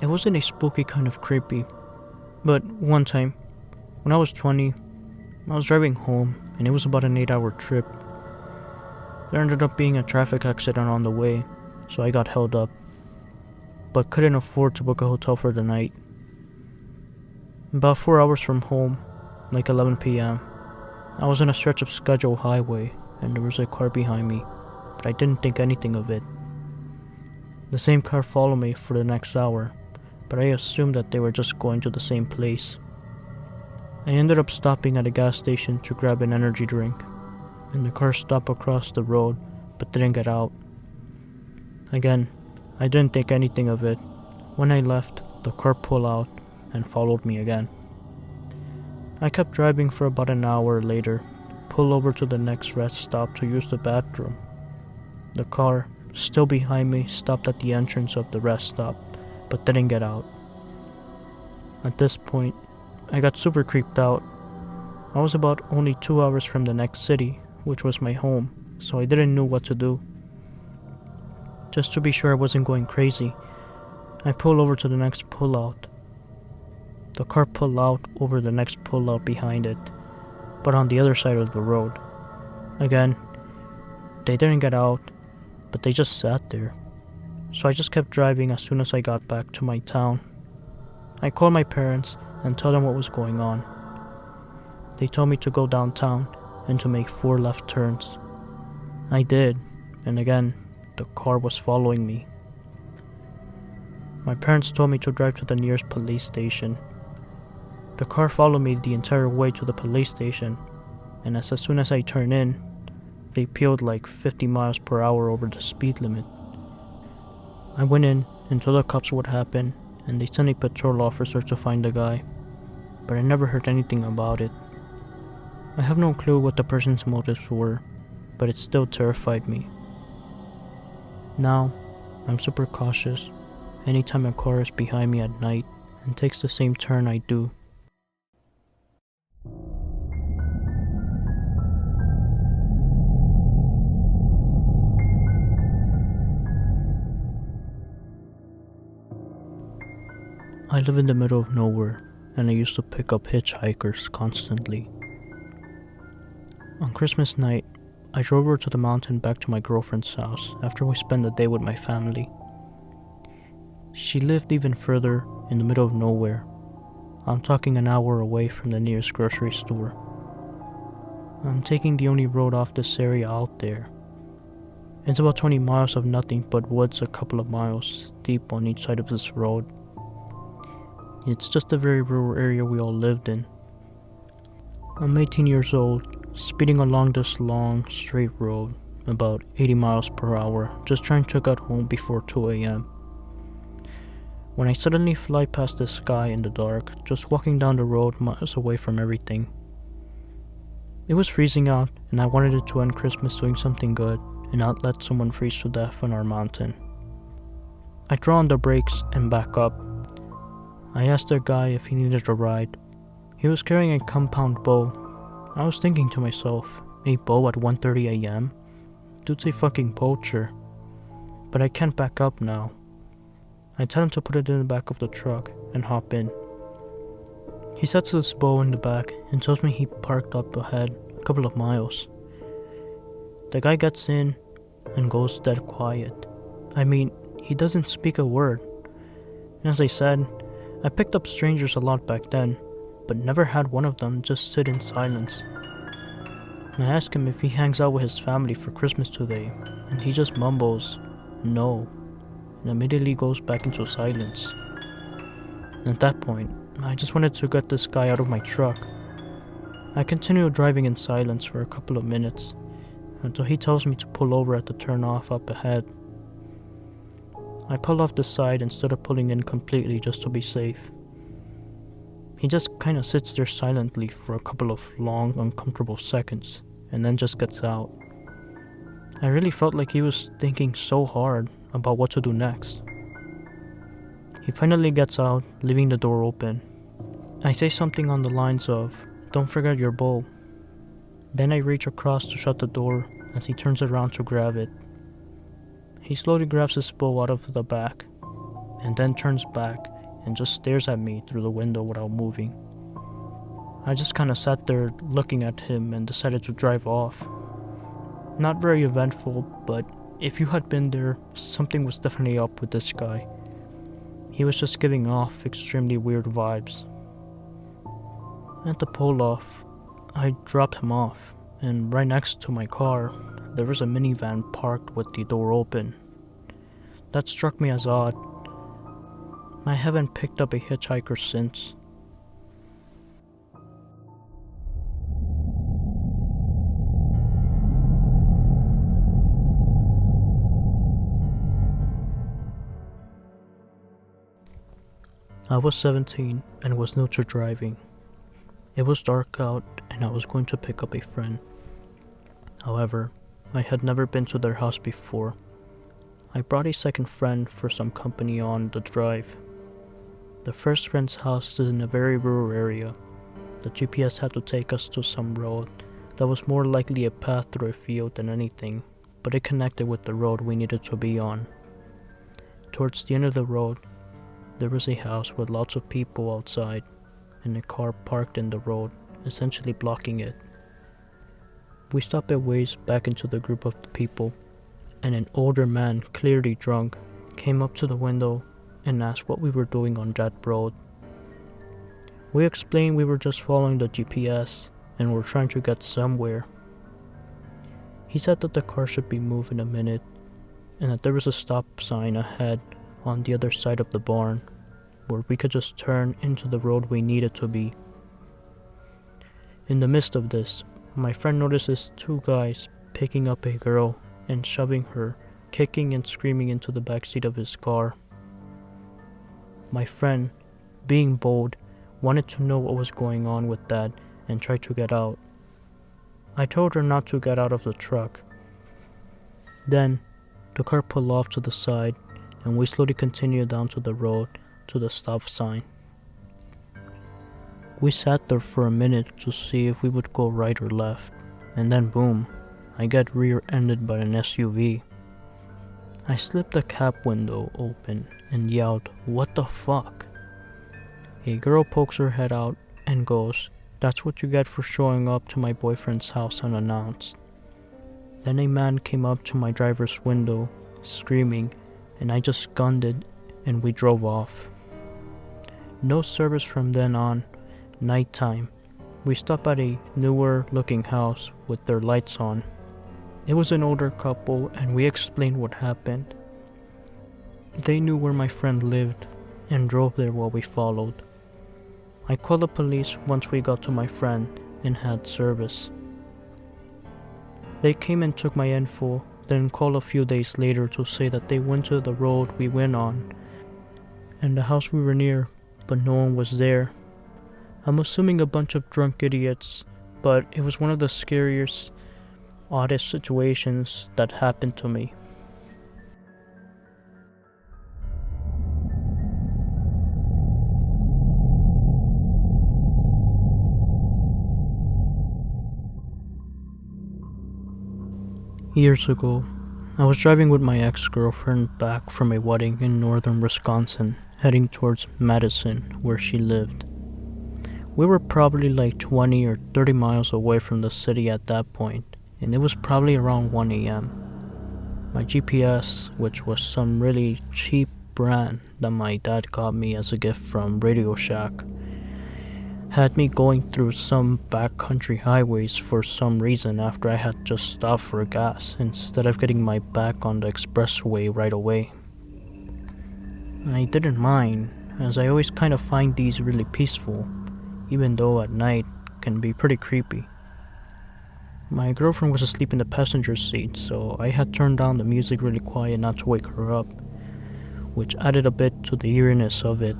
It wasn't a spooky kind of creepy, but one time, when I was 20, I was driving home and it was about an 8-hour trip. There ended up being a traffic accident on the way, so I got held up, but couldn't afford to book a hotel for the night. About 4 hours from home, like 11 p.m., I was on a stretch of scheduled highway and there was a car behind me, but I didn't think anything of it. The same car followed me for the next hour, but I assumed that they were just going to the same place. I ended up stopping at a gas station to grab an energy drink, and the car stopped across the road but didn't get out. Again, I didn't think anything of it. When I left, the car pulled out and followed me again. I kept driving for about an hour later, pulled over to the next rest stop to use the bathroom. The car, still behind me, stopped at the entrance of the rest stop, but didn't get out. At this point, I got super creeped out. I was about only 2 hours from the next city, which was my home, so I didn't know what to do. Just to be sure I wasn't going crazy, I pulled over to the next pullout. The car pulled out over the next pullout behind it, but on the other side of the road. Again, they didn't get out, but they just sat there. So I just kept driving as soon as I got back to my town. I called my parents and told them what was going on. They told me to go downtown and to make 4 left turns. I did, and again, the car was following me. My parents told me to drive to the nearest police station. The car followed me the entire way to the police station, and as soon as I turned in, they peeled like 50 miles per hour over the speed limit. I went in and told the cops what happened, and they sent a patrol officer to find the guy, but I never heard anything about it. I have no clue what the person's motives were, but it still terrified me. Now, I'm super cautious anytime a car is behind me at night and takes the same turn I do. I live in the middle of nowhere, and I used to pick up hitchhikers constantly. On Christmas night, I drove over to the mountain back to my girlfriend's house after we spent the day with my family. She lived even further in the middle of nowhere. I'm talking an hour away from the nearest grocery store. I'm taking the only road off this area out there. It's about 20 miles of nothing but woods a couple of miles deep on each side of this road. It's just a very rural area we all lived in. I'm 18 years old, speeding along this long, straight road, about 80 miles per hour, just trying to get home before 2 a.m. When I suddenly fly past the sky in the dark, just walking down the road miles away from everything. It was freezing out, and I wanted it to end Christmas doing something good, and not let someone freeze to death on our mountain. I draw on the brakes and back up. I asked the guy if he needed a ride. He was carrying a compound bow. I was thinking to myself, a bow at 1:30 a.m? Dude's a fucking poacher. But I can't back up now. I tell him to put it in the back of the truck and hop in. He sets his bow in the back and tells me he parked up ahead a couple of miles. The guy gets in and goes dead quiet. I mean, he doesn't speak a word. And as I said, I picked up strangers a lot back then, but never had one of them just sit in silence. And I ask him if he hangs out with his family for Christmas today, and he just mumbles, "No," and immediately goes back into silence. And at that point, I just wanted to get this guy out of my truck. I continued driving in silence for a couple of minutes, until he tells me to pull over at the turnoff up ahead. I pull off the side instead of pulling in completely just to be safe. He just kinda sits there silently for a couple of long, uncomfortable seconds, and then just gets out. I really felt like he was thinking so hard about what to do next. He finally gets out, leaving the door open. I say something on the lines of, "Don't forget your bowl." Then I reach across to shut the door as he turns around to grab it. He slowly grabs his bowl out of the back, and then turns back and just stares at me through the window without moving. I just kinda sat there looking at him and decided to drive off. Not very eventful, but if you had been there, something was definitely up with this guy. He was just giving off extremely weird vibes. At the pull-off, I dropped him off, and right next to my car, there was a minivan parked with the door open. That struck me as odd. I haven't picked up a hitchhiker since. I was 17 and was new to driving. It was dark out and I was going to pick up a friend. However, I had never been to their house before. I brought a second friend for some company on the drive. The first friend's house is in a very rural area. The GPS had to take us to some road that was more likely a path through a field than anything, but it connected with the road we needed to be on. Towards the end of the road, there was a house with lots of people outside and a car parked in the road, essentially blocking it. We stopped a ways back into the group of people, and an older man, clearly drunk, came up to the window and asked what we were doing on that road. We explained we were just following the GPS and were trying to get somewhere. He said that the car should be moved in a minute and that there was a stop sign ahead on the other side of the barn where we could just turn into the road we needed to be. In the midst of this, my friend notices two guys picking up a girl and shoving her, kicking and screaming into the backseat of his car. My friend, being bold, wanted to know what was going on with that and tried to get out. I told her not to get out of the truck. Then, the car pulled off to the side and we slowly continued down to the road to the stop sign. We sat there for a minute to see if we would go right or left, and then boom, I get rear-ended by an SUV. I slipped the cab window open and yelled, "What the fuck?" A girl pokes her head out and goes, "That's what you get for showing up to my boyfriend's house unannounced." Then a man came up to my driver's window, screaming, and I just gunned it and we drove off. No service from then on. Nighttime. We stopped at a newer looking house with their lights on. It was an older couple and we explained what happened. They knew where my friend lived and drove there while we followed. I called the police once we got to my friend and had service. They came and took my info, then called a few days later to say that they went to the road we went on and the house we were near, but no one was there. I'm assuming a bunch of drunk idiots, but it was one of the scariest, oddest situations that happened to me. Years ago, I was driving with my ex-girlfriend back from a wedding in northern Wisconsin, heading towards Madison, where she lived. We were probably like 20 or 30 miles away from the city at that point, and it was probably around 1 a.m. My GPS, which was some really cheap brand that my dad got me as a gift from Radio Shack, had me going through some backcountry highways for some reason after I had just stopped for gas instead of getting my back on the expressway right away. I didn't mind, as I always kind of find these really peaceful, even though at night can be pretty creepy. My girlfriend was asleep in the passenger seat, so I had turned down the music really quiet not to wake her up, which added a bit to the eeriness of it.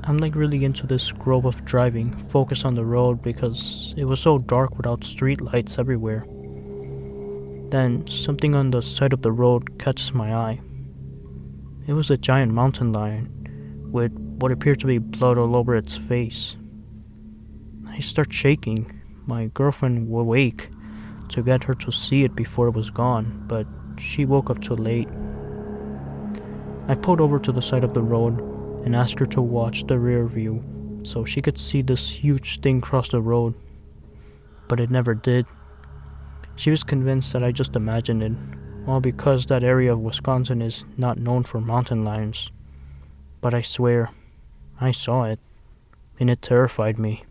I'm like really into this grove of driving, focused on the road because it was so dark without street lights everywhere. Then something on the side of the road catches my eye. It was a giant mountain lion with what appeared to be blood all over its face. I start shaking. My girlfriend will wake to get her to see it before it was gone, but she woke up too late. I pulled over to the side of the road and asked her to watch the rear view so she could see this huge thing cross the road, but it never did. She was convinced that I just imagined it, all because that area of Wisconsin is not known for mountain lions. But I swear, I saw it, and it terrified me.